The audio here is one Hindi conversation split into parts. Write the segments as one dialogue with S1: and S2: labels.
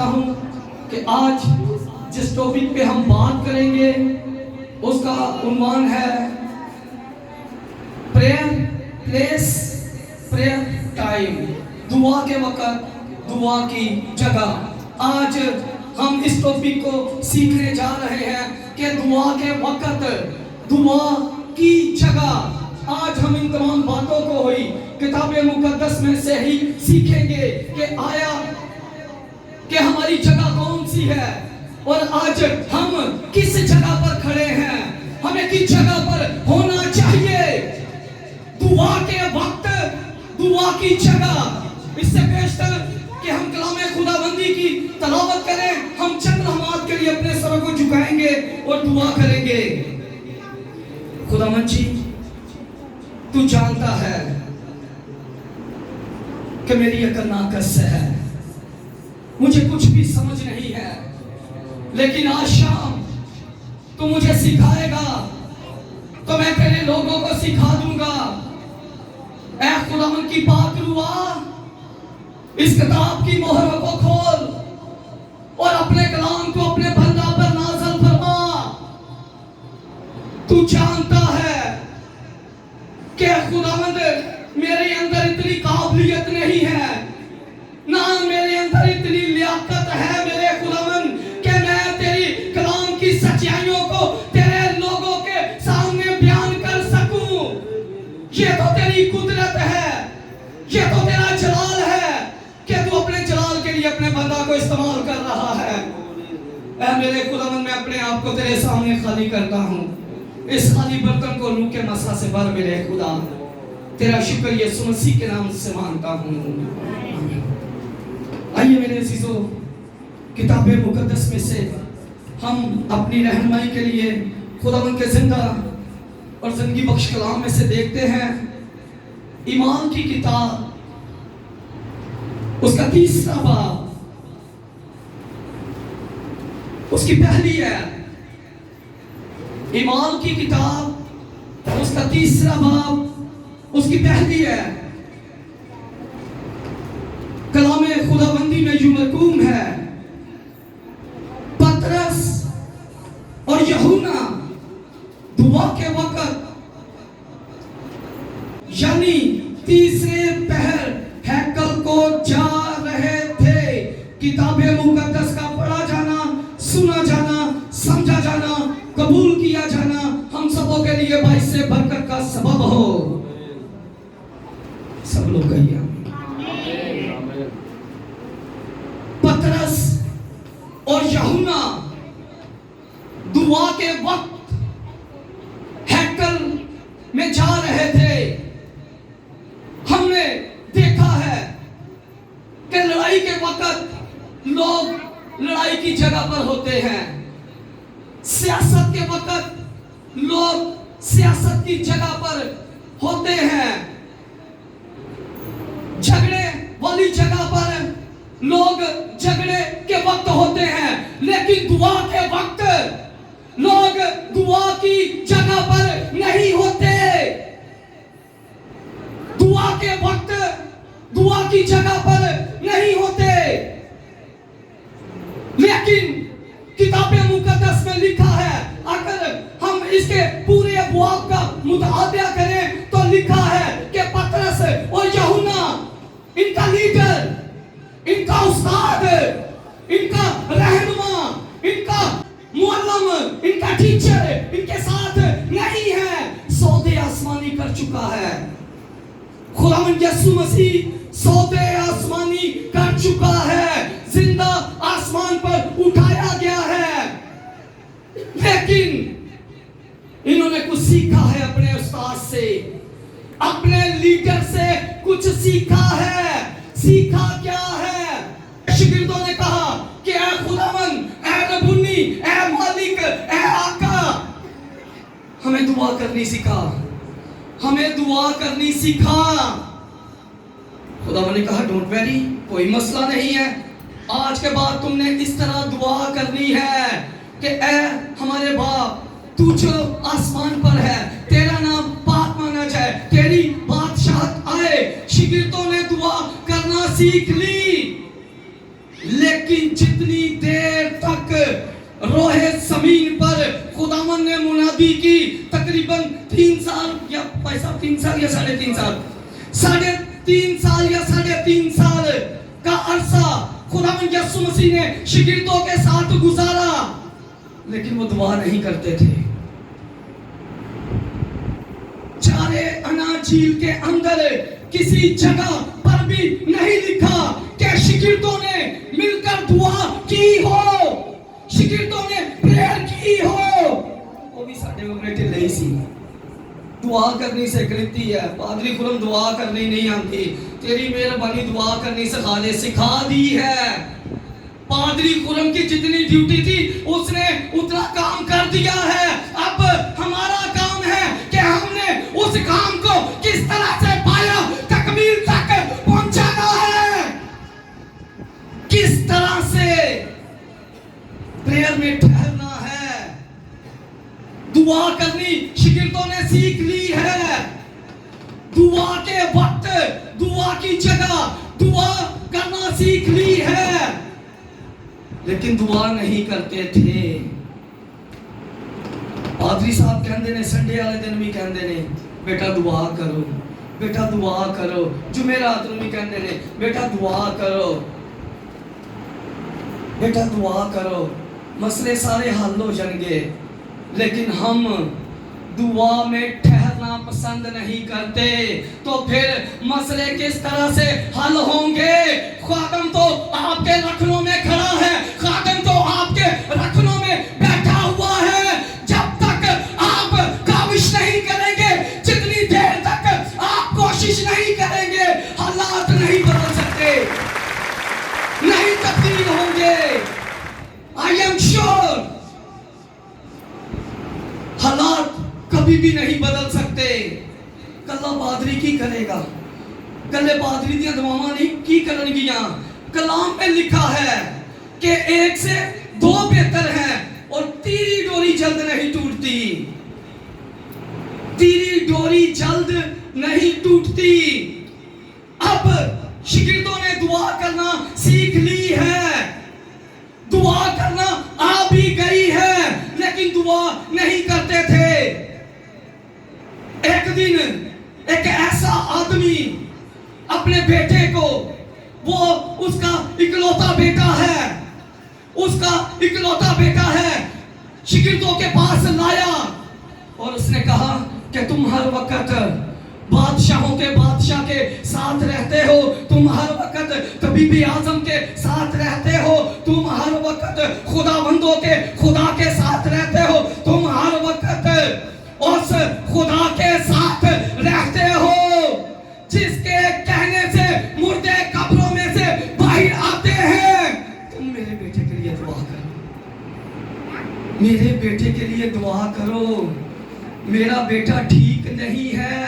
S1: चाहता हूं कि आज जिस टॉपिक पे हम बात करेंगे उसका उन्वान है प्रेयर प्लेस प्रेयर टाइम, दुआ के वक्त दुआ की जगह। आज हम इस टॉपिक को सीखने जा रहे हैं कि दुआ के वक्त दुआ की जगह। आज हम इन तमाम बातों को ही किताब मुकद्दस में से ही सीखेंगे कि आया कि हमारी जगह कौन सी है और आज हम किस जगह पर खड़े हैं, हमें किस जगह पर होना चाहिए दुआ के वक्त दुआ की जगह। इससे बेहतर कि हम कलामे खुदाबंदी की तलावत करें, हम चंद लम्हात के लिए अपने सर को झुकाएंगे और दुआ करेंगे। खुदावंद जी, तू जानता है कि मेरी अकल नाकस है, मुझे कुछ भी समझ नहीं है, लेकिन आज शाम तू मुझे सिखाएगा तो मैं तेरे लोगों को सिखा दूंगा। ऐ खुदावंद की पाक रूह, इस किताब की मोहरों को खोल और अपने कलाम को अपने बंदा पर नाज़िल फरमा। तू जानता है कि खुदावंद मेरे अंदर इतनी काबिलियत नहीं है, ना मेरे अंदर इतनी लियाकत है मेरे खुदावंद कि मैं तेरी कलाम की सच्चाइयों को तेरे लोगों के सामने बयान कर सकूं। ये तो तेरी कुदरत है, ये तो तेरा जलाल है कि तू अपने जलाल के लिए अपने बंदा को इस्तेमाल कर रहा है। ऐ मेरे खुदावंद, मैं अपने आप को तेरे सामने खाली करता हूँ। इस खाली बर्तन को रूह के मसा से भर मेरे खुदा। तेरा शुक्र यीशु मसीह के नाम से मांगता हूँ। आइए मेरे अजीजों, किताब मुकद्दस में से हम अपनी रहनुमाई के लिए खुदावंद के जिंदा और जिंदगी बख्श कलाम में से देखते हैं ईमान की किताब, उसका 3रा बाब, उसकी पहली है। ईमान की किताब, उसका 3रा बाब, उसकी पहली है। कलामे खुदाबंदी में यूं मरकूम है, पतरस और यूहन्ना दुआ के वक्त यानी तीसरे पहर हैकल को जा रहे थे। किताबे मुकद्दस का पढ़ा जाना, सुना जाना, समझा जाना, कबूल किया जाना हम सबों के लिए बाइस से बरकत का सबब हो। सब लोग कहिए पतरस और यूहन्ना दुआ के वक्त हैकल में जा रहे थे। हमने देखा है कि लड़ाई के वक्त लोग लड़ाई की जगह पर होते हैं, सियासत के वक्त लोग सियासत की जगह पर होते हैं, झगड़े वाली जगह पर लोग झगड़े के वक्त होते हैं, लेकिन दुआ के वक्त लोग दुआ की जगह पर नहीं होते। दुआ के वक्त दुआ की जगह पर नहीं होते, लेकिन किताब मुकद्दस में लिखा है, अगर हम इसके पूरे अबवाब का मुताबिया करें तो लिखा है कि पतरस और यूहन्ना, इनका लीडर, इनका उस्ताद, इनका रहनुमा, इनका मुअल्लिम, इनका टीचर इनके साथ नहीं है, सौदे आसमानी कर चुका है। खुदावंद यीशु मसीह सौदे आसमानी कर चुका है, जिंदा आसमान पर उठाया गया है, लेकिन इन्होंने कुछ सीखा है अपने उस्ताद से, अपने लीडर से कुछ सीखा है। सीखा क्या है? शागिर्दों ने कहा कि ऐ खुदावंद, ऐ रब्बुनी, ऐ मालिक, ऐ आका, हमें दुआ करनी सिखा, हमें दुआ करनी सिखा। खुदावंद ने कहा डोंट वेरी, कोई मसला नहीं है, आज के बाद तुमने इस तरह दुआ करनी है कि ऐ हमारे बाप, तू जो आसमान पर है, तेरा नाम पाक माना जाए, तेरी बादशाहत आए। शागिर्दों ने दुआ करना सीख ली, लेकिन लेकिन जितनी देर तक रोहे जमीन पर खुदावन ने मुनादी की, तकरीबन 3 साल या पैसा 3 साल या 3.5 साल, 3.5 साल या 3.5 साल का अरसा खुदावन यीशु मसीह ने शिगिर्दों के साथ गुजारा, लेकिन वो दुआ नहीं करते थे। चारे अना झील के अंदर किसी जगह पर भी नहीं लिखा कि शिगिर्दों ने मिलकर दुआ की हो, शिगिर्दों ने प्रेयर की हो। वो भी साडे वगरे ढिले सी, दुआ करनी से गलती है। पादरी खुरम दुआ करनी नहीं आती, तेरी मेहरबानी दुआ करनी सिखा दे, सिखा दी है। पादरी खुरम की जितनी ड्यूटी थी उसने उतना काम कर दिया है। अब हमारा काम है कि हमने उस काम को किस तरह से पाया तकमील तक पहुंचाना है, किस तरह से प्रेयर में ठहरना है। दुआ करनी शिगिर्दों ने सीख ली है। दुआ के वक्त, दुआ की जगह दुआ करना सीख ली है, लेकिन दुआ नहीं करते थे। पादरी साहब कहते ने संडे वाले दिन भी कहते ने बेटा दुआ करो, बेटा दुआ करो। जुमेरात ਨੂੰ भी कहते ने बेटा दुआ करो, बेटा दुआ करो, मसले सारे हल हो जाएंगे। लेकिन हम दुआ में ठहरना पसंद नहीं करते, तो फिर मसले किस तरह से हल होंगे? खादम तो आपके रखनों में खड़ा है, खादम तो आपके रखनों में बैठा हुआ है। जब तक आप काविश नहीं करेंगे, जितनी देर तक आप कोशिश नहीं करेंगे, हालात नहीं बदल सकते, नहीं तब्दील होंगे। आई एम श्योर हालात कभी भी नहीं बदल सकते। कल्ला पादरी की करेगा, कल्ले पादरी दी दुआवां नहीं की करनगियां। कलाम में लिखा है कि एक से 2 बेहतर हैं और तीरी डोरी जल्द नहीं टूटती, तीरी डोरी जल्द नहीं टूटती। अब शिगिर्दों ने दुआ करना सीख ली है, दुआ करना आ भी गई है, लेकिन दुआ नहीं करते थे। एक दिन एक ऐसा आदमी अपने बेटे को, वो उसका इकलौता बेटा है, उसका इकलौता बेटा है, शिगिर्दों के पास लाया और उसने कहा कि तुम हर वक्त बादशाहों के बादशाह के साथ रहते हो, तुम हर वक्त तबीबी आजम के साथ रहते हो, तुम हर वक्त खुदाबंदों के खुदा के साथ रहते हो, तुम हर वक्त उस खुदा के साथ रहते हो जिसके कहने से मुर्दे कब्रों में से बाहर आते हैं। तुम मेरे बेटे के लिए दुआ करो, मेरे बेटे के लिए दुआ करो। मेरा बेटा ठीक नहीं है,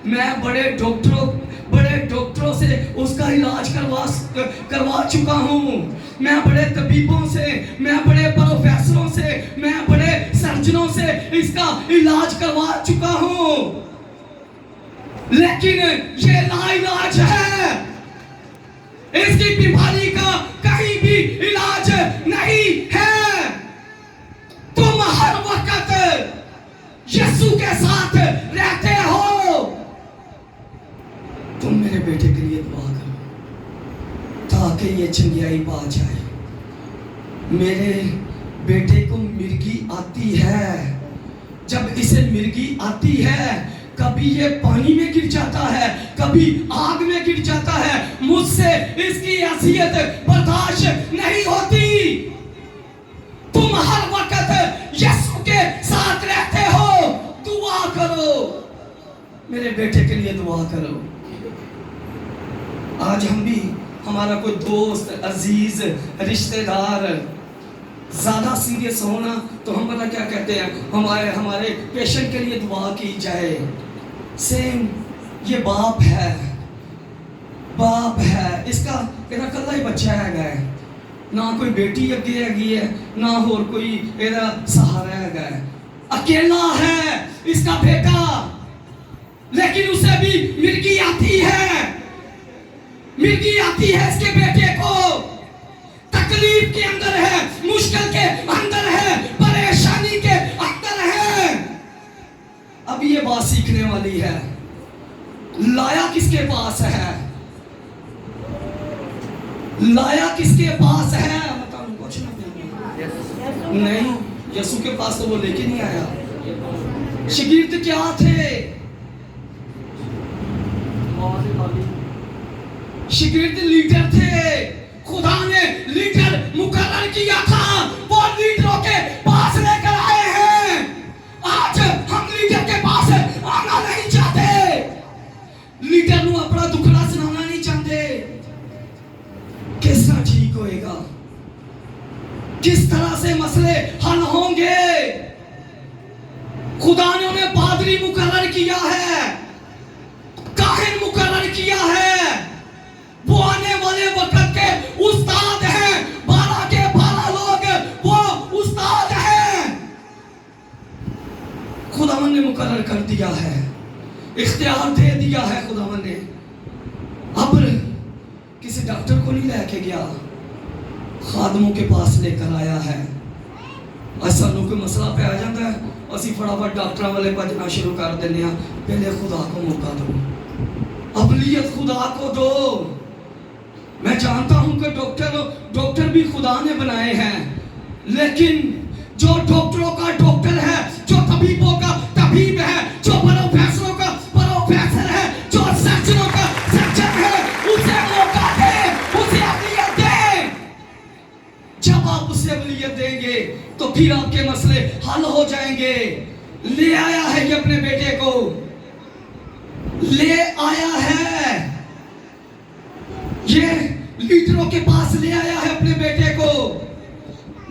S1: मैं बड़े डॉक्टरों से उसका इलाज करवा चुका हूँ, मैं बड़े तबीबों से, मैं बड़े प्रोफेसरों से, मैं बड़े सर्जनों से इसका इलाज करवा चुका हूँ, लेकिन ये लाइलाज है। इसकी बीमारी का कहीं भी इलाज नहीं है। तुम हर वक्त यीशु के साथ रहते हो। तुम मेरे बेटे के लिए दुआ करो ताकि ये चंगियाई पा जाए। मेरे बेटे को मिर्गी आती है, जब इसे मिर्गी आती है कभी ये पानी में गिर जाता है, कभी आग में गिर जाता है, मुझसे इसकी हैसियत बर्दाश्त नहीं होती। तुम हर वक्त यीशु के साथ रहते हो, दुआ करो, मेरे बेटे के लिए दुआ करो। आज हम भी, हमारा कोई दोस्त, अजीज, रिश्तेदार ज्यादा सीरियस होना तो हम पता क्या कहते हैं, हमारे पेशेंट के लिए दुआ की जाए। सेम ये बाप है, इसका कल्ला ही बच्चा है, ना कोई बेटी अगे है, ना होर कोई एदा सहारा है, अकेला है इसका बेटा, लेकिन उसे भी मिर्गी आती है इसके बेटे को। तकलीफ के अंदर है, मुश्किल के अंदर है, परेशानी के अंदर है। अब ये बात सीखने वाली है, लाया किसके पास है? लाया किसके पास है? बताओ कुछ नहीं, यीशु के पास तो वो लेके नहीं आया। शागिर्द क्या थे? शागिर्द लीडर थे। खुदा ने लीडर मुकर्रर किया था, वो लीडरों के पास लेकर आए हैं। आज हम लीडर के पास आना नहीं चाहते, लीडर ਨੂੰ अपना दुखड़ा सुनाना नहीं चाहते। किस तरह ठीक होएगा, किस तरह से मसले हल होंगे? खुदा ने उन्हें पादरी मुकर्रर किया है, काहिन मुकर्रर किया है, वो आने वाले वक्त के उस्ताद हैं। 12 के 12 लोग वो उस्ताद हैं, खुदावन ने मुकर्रर कर दिया है, इख्तियार दे दिया है खुदावन ने। अब किसी डॉक्टर को नहीं लेके गया, खादमों के पास लेकर आया है। ऐसा लोग कोई मसला पे आ जाता है, असी फटाफट डॉक्टर वाले भजना शुरू कर देने, पहले खुदा को मौका दो, अबलियत खुदा को दो। मैं जानता हूं कि डॉक्टर भी खुदा ने बनाए हैं, लेकिन जो डॉक्टरों का डॉक्टर है, जो तबीबों का तबीब है, जो प्रोफेसरों का प्रोफेसर है, जो सर्जनों का सर्जन है, उसे मौका दे, उसे अबलियत दे। जब आप उसे अबलियत देंगे तो फिर आपके मसले हल हो जाएंगे। ले आया है ये अपने बेटे को, ले आया है, ये लीडरों के पास ले आया है अपने बेटे को।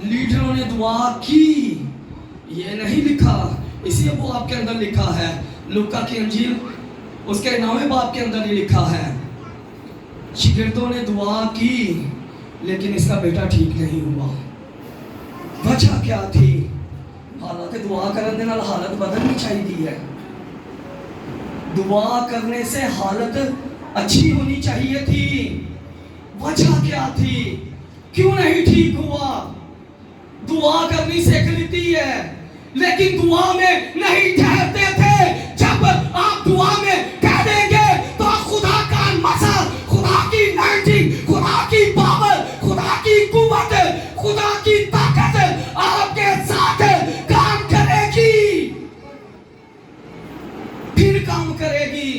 S1: लीडरों ने दुआ की, ये नहीं लिखा, इसलिए वो आपके अंदर लिखा है। लूका की अंजील उसके 9वें बाब के अंदर ही लिखा है, शागिर्दों ने दुआ की लेकिन इसका बेटा ठीक नहीं हुआ। वजह क्या थी? हालांकि दुआ करने के नाल हालत बदलनी चाहिए है, दुआ करने से हालत अच्छी होनी चाहिए थी। वजह क्या थी? क्यों नहीं ठीक हुआ? दुआ करनी सीख लेती है, लेकिन दुआ में नहीं ठहरते थे। जब आप दुआ में कह देंगे तो खुदा का मसा, खुदा की नाइटिंग, खुदा की पावर, खुदा की कुव्वत, खुदा की ताकत आपके साथ काम करेगी, फिर काम करेगी।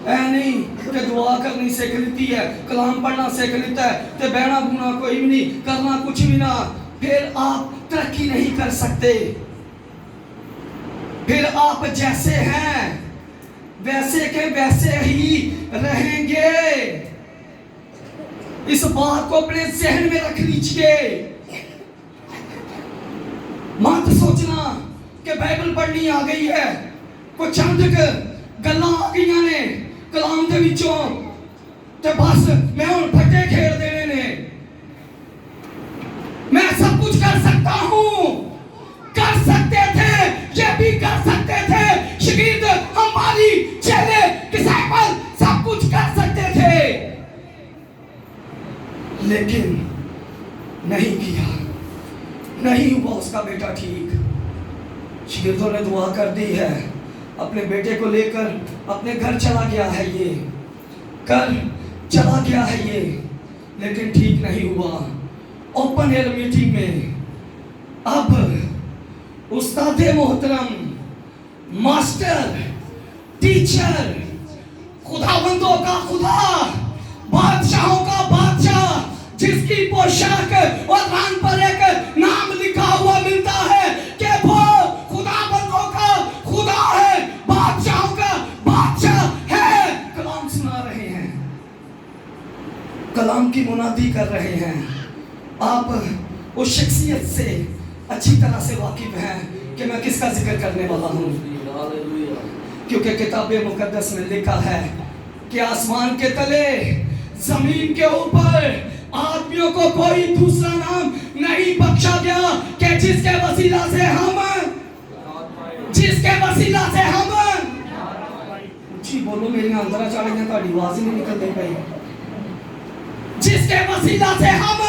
S1: ऐ नहीं कि दुआ करनी सीख लेती है, कलाम पढ़ना सीख लेता है, तो बहना बुना कोई भी नहीं, करना कुछ भी ना, फिर आप तरक्की नहीं कर सकते। फिर आप जैसे हैं वैसे के वैसे ही रहेंगे। इस बात को अपने जहन में रख लीजिए। मत सोचना कि बाइबल पढ़नी आ गई है, कोई चंद गल्लां आ गई ने कलाम के विचों, ते बस मैं हुण फटे खेड़ देने ने, मैं सब कुछ कर सकता हूं। कर सकते थे, ये भी कर सकते थे। शागिर्द, हमारी चेले, डिसाइपल सब कुछ कर सकते थे, लेकिन नहीं किया, नहीं हुआ उसका बेटा ठीक। शागिर्दों ने दुआ कर दी है, अपने बेटे को लेकर अपने घर चला गया है, ये कर चला गया है ये, लेकिन ठीक नहीं हुआ। ओपन एयर मीटिंग में अब उस्ताद मोहतरम, मास्टर, टीचर, खुदाबंदों का खुदा, बादशाहों का बादशाह, जिसकी पोशाक और रंग पर एक नाम लिखा हुआ मिलता है कि वो खुदाबंदों का खुदा है, बादशाहों का बादशाह है। कलाम सुना रहे हैं, कलाम की मुनादी कर रहे हैं। आप उस शख्सियत से अच्छी तरह से वाकिफ हैं कि मैं किसका जिक्र करने वाला हूँ, क्योंकि किताब मुकद्दस में लिखा है कि आसमान के तले, जमीन के ऊपर आदमियों को कोई दूसरा नाम नहीं बख्शा गया कि जिसके वसीला से हम जी बोलो, मेरी अंदर चढ़ गया, आवाज ही नहीं निकलती पाई। जिसके वसीला से हम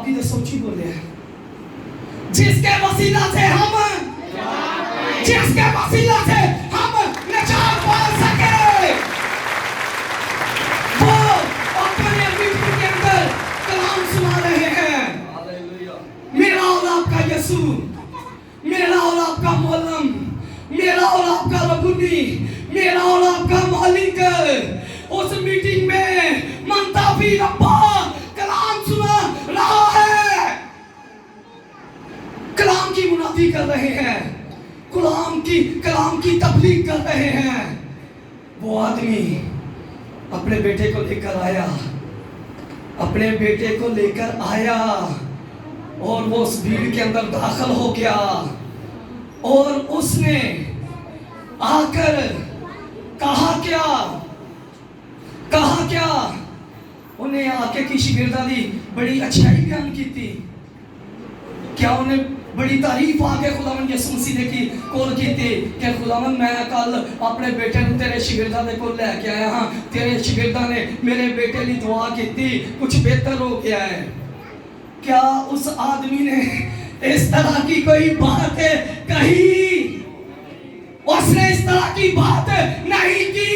S1: बाकी तो सोची बोले जिसके वसीला से हम निजात पा सके, वो अपने मीटिंग के अंदर कलाम सुना रहे हैं। मेरा और आपका यीशु, मेरा और आपका मौलम, मेरा और आपका रबुनी, मेरा और आपका मालिक उस मीटिंग में मंताफी रब्बा कलाम सुना रहा है, कलाम की मुनादी कर रहे हैं, कलाम की तबलीग कर रहे हैं। वो आदमी अपने बेटे को लेकर आया, अपने बेटे को लेकर आया और वो उस भीड़ के अंदर दाखिल हो गया और उसने आकर कहा क्या उन्हें आके की शिगिर्दारी बड़ी अच्छाई बयान की थी। क्या उन्हें बड़ी तारीफ आके खुदावन यसू मसीह ने की कॉल की थी कि खुदावन मैं कल अपने बेटे ने तेरे शिगिर्दा ने को लेके आया हाँ, तेरे शिगिर्दा ने मेरे बेटे लिए दुआ की थी, कुछ बेहतर हो गया है। क्या उस आदमी ने इस तरह की कोई बात कही? उसने इस तरह की बात नहीं की,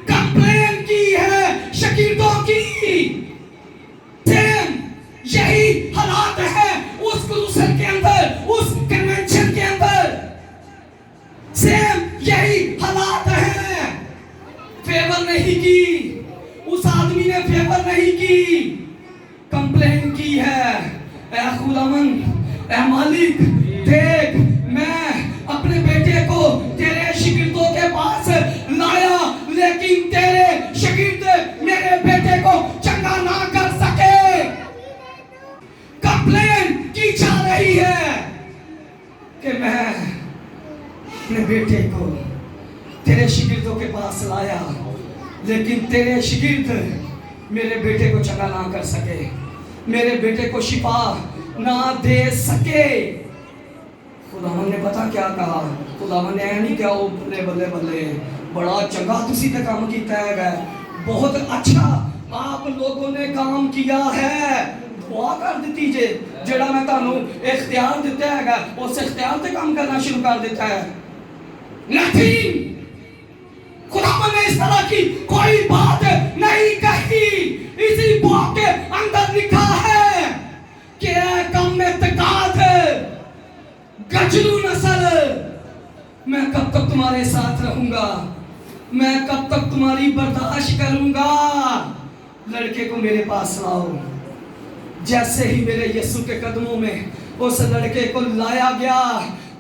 S1: कंप्लेन की है शकीदों की। सेम यही हालात है उस क्रूसल के अंदर, उस कन्वेंशन के अंदर सेम यही हालात है। फेवर नहीं की, उस आदमी ने फेवर नहीं की, कंप्लेन की है। ऐ खुदावन, ऐ मालिक, देख मैं अपने बेटे को तेरे शिगिर्दों के पास लाया, लेकिन तेरे शिगिर्द मेरे बेटे को चंगा ना कर सके। कंप्लेन की जा रही है कि मैं अपने बेटे को तेरे शिगिर्दों के पास लाया, लेकिन तेरे शिगिर्द मेरे बेटे को चंगा ना कर सके, मेरे बेटे को शिफा ना दे सके। खुदावन ने पता क्या कहा? खुदावन ने नहीं क्या वो बल्ले बल्ले बल्ले बड़ा चंगा तुसी ते काम कीता है, बहुत अच्छा आप लोगों ने काम किया है, दुआ कर दी जे जेड़ा मैं तानू इख्तियार दिता है उस इख्तियार ते काम करना शुरू कर देता है। नथिंग, खुदावन ने इस तरह की कोई बात नहीं कही। इसी बुक के अंदर लिखा है कि कम में तकात गजलू नस्ल, मैं कब तक तुम्हारे साथ रहूंगा, मैं कब तक तुम्हारी बर्दाश्त करूंगा। लड़के को मेरे पास लाओ। जैसे ही मेरे यीशु के कदमों में उस लड़के को लाया गया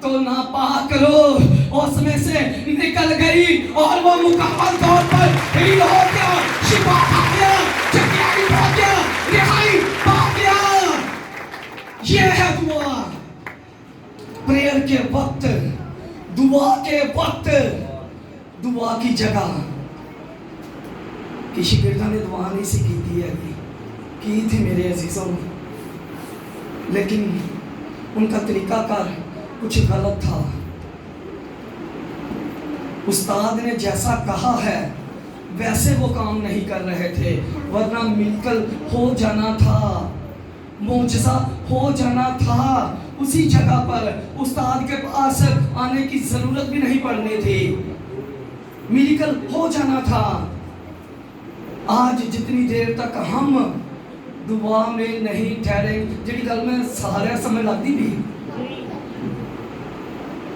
S1: तो नापाक रूह उसमें से निकल गई और वो मुकम्मल तौर पर हील हो गया, शिफा पा गया, चंगाई पा गया, रिहाई पा गया। ये है दुआ। प्रेयर के वक्त, दुआ के वक्त, दुआ की जगह। किसी गिरदा ने दुआ नहीं सी की थी मेरे अजीजों, लेकिन उनका तरीकाकार कुछ गलत था। उस्ताद ने जैसा कहा है वैसे वो काम नहीं कर रहे थे, वरना मिलकल हो जाना था, मौजज़ा हो जाना था। उसी जगह पर उस्ताद के पास आने की जरूरत भी नहीं पड़नी थी, मिलकल हो जाना था। आज जितनी देर तक हम दुआ में नहीं ठहरे, जिहड़ी गल में सारे समय लगती भी,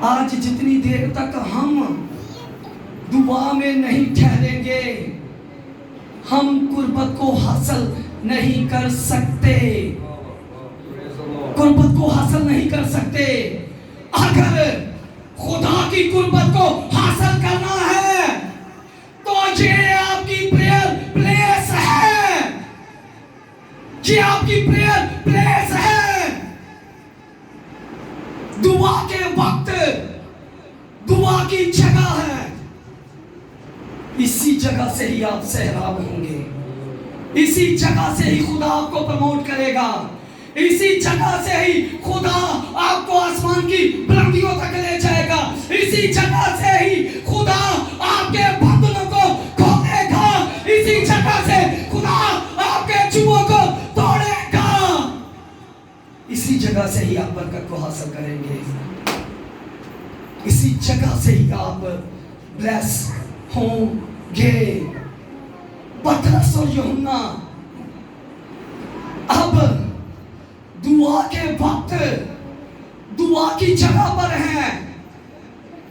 S1: आज जितनी देर तक हम दुआ में नहीं ठहरेंगे हम कुर्बत को हासिल नहीं कर सकते, कुर्बत को हासिल नहीं कर सकते। अगर खुदा की कुर्बत को हासिल करना है तो ये आपकी प्रेयर प्लेस है, ये आपकी प्रेयर प्लेस है। दुआ के वक्त दुआ की जगह है, इसी जगह से ही आप सहराब होंगे, इसी जगह से ही खुदा आपको प्रमोट करेगा, इसी जगह से ही खुदा आपको आसमान की बुलंदियों तक ले जाएगा, इसी जगह से ही खुदा आपके बंधनों को खोलेगा, इसी जगह से खुदा आपके जुओं को तोड़ेगा। जगह से ही आप बरकत को हासिल करेंगे, इसी जगह से ही आप ब्लेस होंगे। पतरस और यूहन्ना अब दुआ के वक्त दुआ की जगह पर हैं।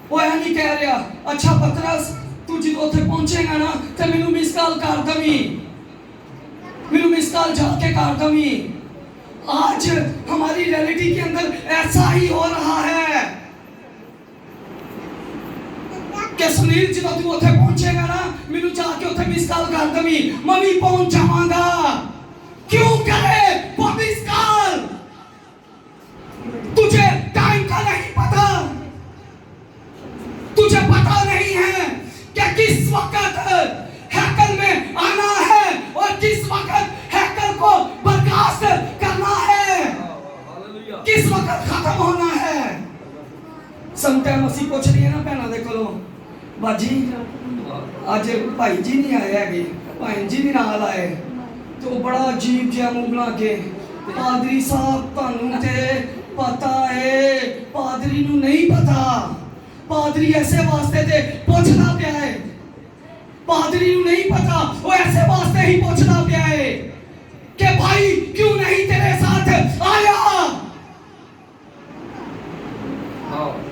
S1: वो यह नहीं कह रहा अच्छा पतरस तू जो उथे पहुंचेगा ना तो मैनू मिस कॉल कर दवी, मैनू मिस कॉल जाके कर दवी। आज हमारी रियलिटी के अंदर ऐसा ही हो रहा है कि सुनील जो तू उथे पहुंचेगा ना मैनू जाके उथे मिस कॉल कर दवी, मम्मी पहुंच जावांगा। क्यों करे वो मिस कॉल? तुझे टाइम का नहीं पता, तुझे पता नहीं है कि किस वक्त हैकल में आना है और किस वक्त हैकल को बर्खास्त करना है, किस वक्त खत्म होना है। समटाइम असी पूछ रही है ना भैनों दे कोलों बाजी आज भाई जी नहीं आए है, भाई जी भी नाल आए तो बड़ा अजीब जिहा मुंह बना के पादरी साहब तुहानू ते पता है, पादरी नू नहीं पता। पादरी ऐसे वास्ते ते पूछना पिया है, पादरी नू नहीं पता वो ऐसे वास्ते ही पूछना पिया है कि भाई क्यों नहीं तेरे साथ आया।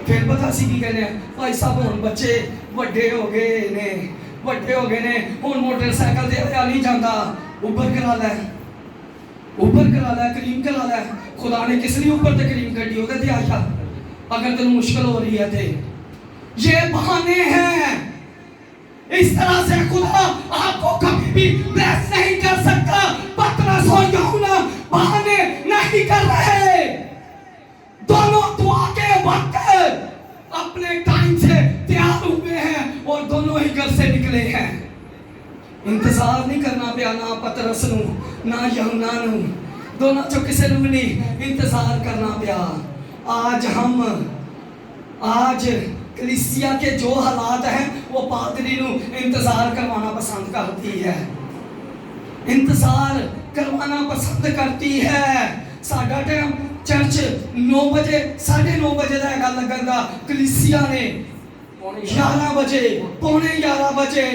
S1: फिर पता सी की कहने भाई साहब हुण बच्चे ਵੱਡੇ हो गए ने, ਵੱਡੇ हो गए ने, हुण मोटरसाइकिल ते आया नहीं जाता, उबर करा ले, उबर करा ले, करीम करा ले। खुदा ने किस लिए ऊपर ते करीम करी ओदे ते आया अगर तेन मुश्किल हो रही है ते। ये बहाने हैं, इस तरह से खुदा आपको कभी भी ब्लेस नहीं कर सकता। पतरस और यूहन्ना बहाने नहीं कर रहे, दोनों दुआ के वक्त अपने टाइम से तैयार हुए हैं और दोनों ही घर से निकले हैं। इंतजार नहीं करना पिया ना पतरस नू ना यूहन्ना नू, दोनों चो किसी नू नहीं इंतजार करना पिया। आज कलीसिया के जो हालात हैं वो पादरी नू इंतजार करवाना पसंद करती है, इंतजार करवाना पसंद करती है। साडा टाइम चर्च 9 बजे 9:30 बजे का हैगा लगन दा, कलीसिया ने 11 बजे पौने 11 बजे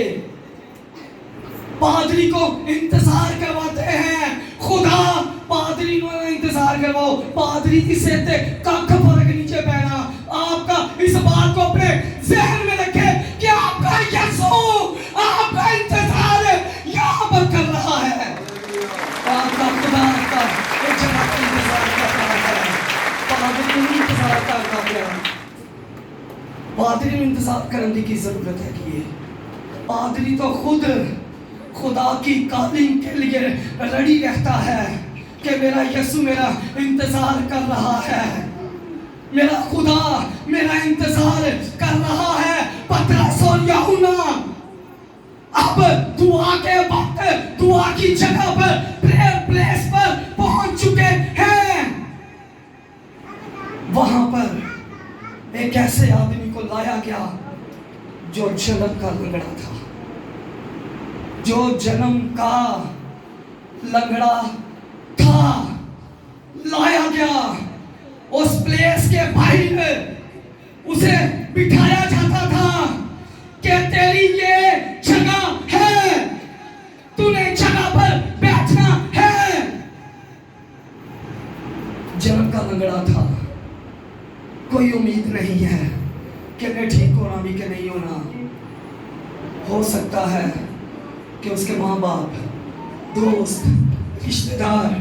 S1: पादरी को इंतजार करवाते हैं। खुदा पादरी को इंतजार करवाओ, पादरी की सेहत कख फर्क नीचे पैना। आपका इस बात को अपने जहन में रखे कि आपका यीशु आपका इंतजार यहाँ पर कर रहा है। आपका खुदा का एक जगह पर इंतजार कर रहा है, पादरी को इंतजार कर रहा है। पादरी को इंतजार करने की जरूरत है कि पादरी तो खुद खुदा की कॉलिंग के लिए रेडी रहता है कि मेरा यीशु मेरा इंतजार कर रहा है, मेरा खुदा मेरा इंतजार कर रहा है। पतरस और यूहन्ना अब दुआ के वक्त दुआ की जगह पर प्रेयर प्लेस पर पहुंच चुके हैं। वहां पर एक ऐसे आदमी को लाया गया जो जन्म का लंगड़ा था, जो जन्म का लंगड़ा था। लाया गया उस प्लेस के बाहर, उसे बिठाया जाता था कि तेरी ये जगह है, तूने जगह पर बैठना है। जन्म का लंगड़ा था, कोई उम्मीद नहीं है कि मैं ठीक होना भी कि नहीं होना। हो सकता है कि उसके माँ बाप, दोस्त, रिश्तेदार,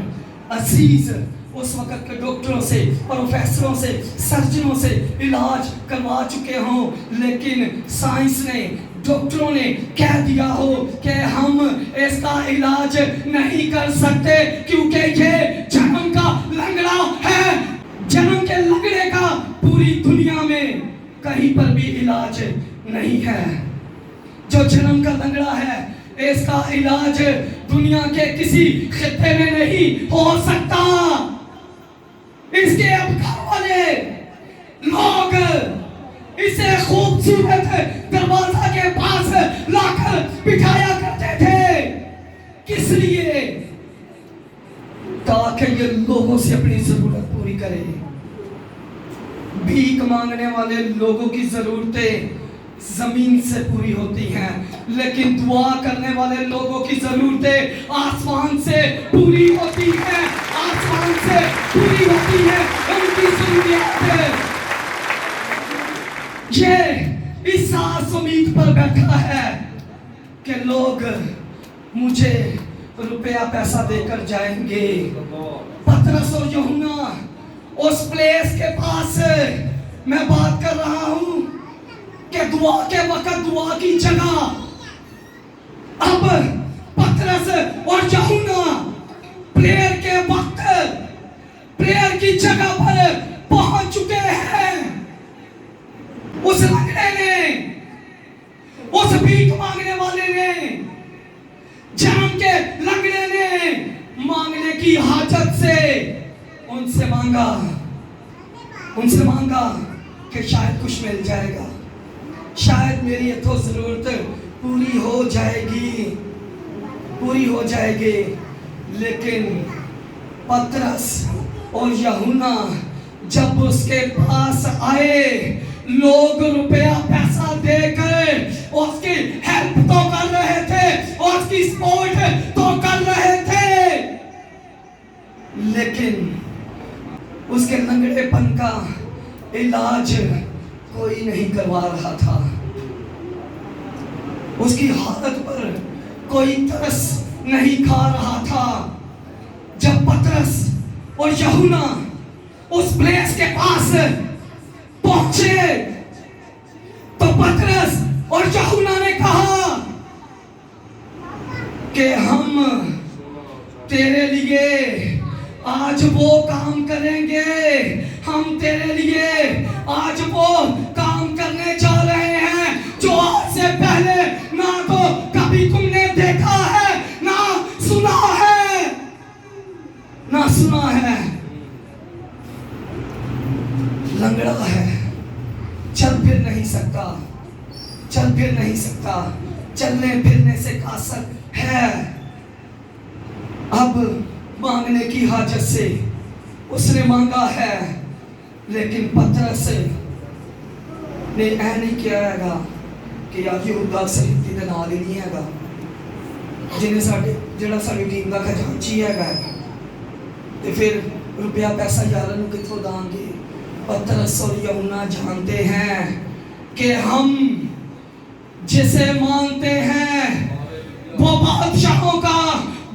S1: अजीज उस वक्त के डॉक्टरों से, प्रोफेसरों से, सर्जनों से इलाज करवा चुके हों, लेकिन साइंस ने, डॉक्टरों ने कह दिया हो कि हम इसका इलाज नहीं कर सकते क्योंकि ये जन्म का लंगड़ा है। जन्म के लंगड़े का पूरी दुनिया में कहीं पर भी इलाज नहीं है। जो जन्म का लंगड़ा है इसका इलाज दुनिया के किसी खित्ते में नहीं हो सकता। इसके अब घर वाले लोग इसे खूबसूरत दरवाजा के पास लाकर बिठाया करते थे। किस लिए? ताकि ये लोगों से अपनी जरूरत पूरी करे। भीख मांगने वाले लोगों की जरूरतें जमीन से पूरी होती हैं, लेकिन दुआ करने वाले लोगों की जरूरतें आसमान से पूरी होती हैं। आसमान से पूरी होती है उनकी जरूरतें। ये इस आस उम्मीद पर बैठा है कि लोग मुझे रुपया पैसा देकर जाएंगे। पतरस और यूहन्ना उस प्लेस के पास मैं बात कर रहा हूं कि दुआ के वक्त दुआ की जगह। अब पतरस और यूहन्ना प्रेयर के वक्त प्रेयर की जगह पर पहुंच चुके हैं। उस लंगड़े ने, उस भीख मांगने वाले ने, जान के लंगड़े ने मांगने की हाजत से उनसे मांगा कि शायद कुछ मिल जाएगा, शायद मेरी ये तो जरूरत पूरी हो जाएगी। लेकिन पतरस और यूहन्ना जब उसके पास आए, लोग रुपया पैसा देकर उसकी हेल्प तो कर रहे थे, उसकी सपोर्ट तो कर रहे थे, लेकिन उसके लंगड़ेपन का इलाज कोई नहीं करवा रहा था। उसकी हालत पर कोई तरस नहीं खा रहा था। जब पतरस और यूहन्ना उस प्लेस के पास पहुंचे तो पतरस और यूहन्ना ने कहा कि हम तेरे लिए आज वो काम करेंगे, हम तेरे लिए आज वो काम करने जा रहे हैं जो आज से पहले ना तो कभी तुमने देखा है, ना सुना है। लंगड़ा है, चल फिर नहीं सकता, चलने फिरने से कासर है। अब मांगने की हाजत से उसने मांगा है, लेकिन पतरस ने ऐ नहीं किया हैगा कि यार यहूदा सलीती दे नाल ही नहीं हैगा, जिन्हें जिहड़ा साडी टीम का खजांची हैगा, ते फिर रुपया पैसा यार नूं कित्थों दांगे। पतरस और यूहन्ना जानते हैं कि हम जिसे मानते हैं वो बादशाहों का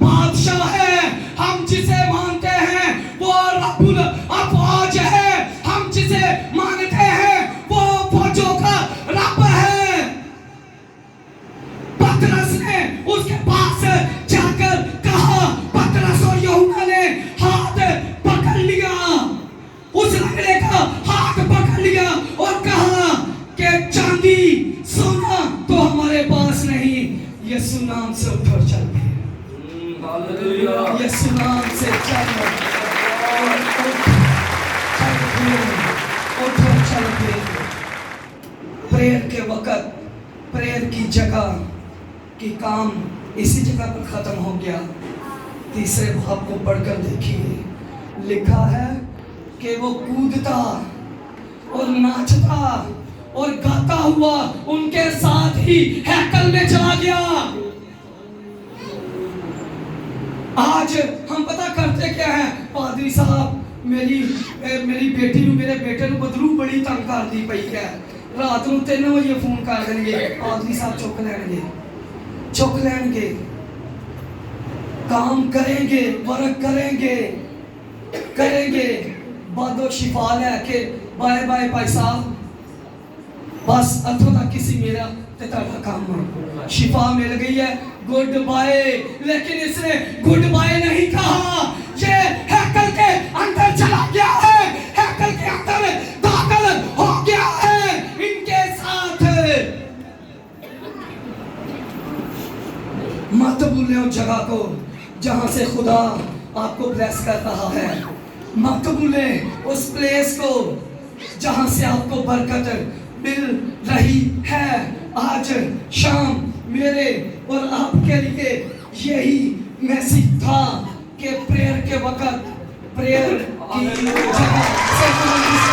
S1: बादशाह है। हम जिसे मानते हैं वो रब्बुल अफवाज है। हम जिसे मानते हैं वो फौजों का रब है। पतरस ने उसके पास जाकर कहा, पतरस और यूहन्ना ने हाथ पकड़ लिया, उस लंगड़े का हाथ पकड़ लिया और कहा कि चांदी सोना तो हमारे पास नहीं, यीशु नाम से उठो चल। यीशु नाम से चल प्रेयर के वक्त, प्रेयर की जगह की काम इसी जगह पर खत्म हो गया। तीसरे भाव को पढ़कर देखिए, लिखा है कि वो कूदता और नाचता और गाता हुआ उनके साथ ही हैकल में चला गया। आज हम पता करते क्या है, पादरी साहब मेरी बेटी नूं, मेरे बेटे नूं बदलू बड़ी तंग करदी पई है, रात नूं 3 बजे फोन कर देंगे, पादरी साहब चुक लैणगे, काम करेंगे, वर्क करेंगे, बादो शिफा लैके बाय बाय भाई साहब, बस अथों तक किसी मेरा ते तुहाडा काम, शिफा मिल गई है, गुड बाय। लेकिन इसने गुड बाय नहीं कहा, ये हैकल के अंदर चला गया है, हैकल के अंदर दाखिल हो गया है इनके साथ। मत भूलें उस जगह को जहां से खुदा आपको ब्लेस कर रहा है। मत भूलें उस प्लेस को जहां से आपको बरकत मिल रही है। आज शाम मेरे और आपके लिए यही मैसेज था कि प्रेयर के वक्त, प्रेयर की जगह।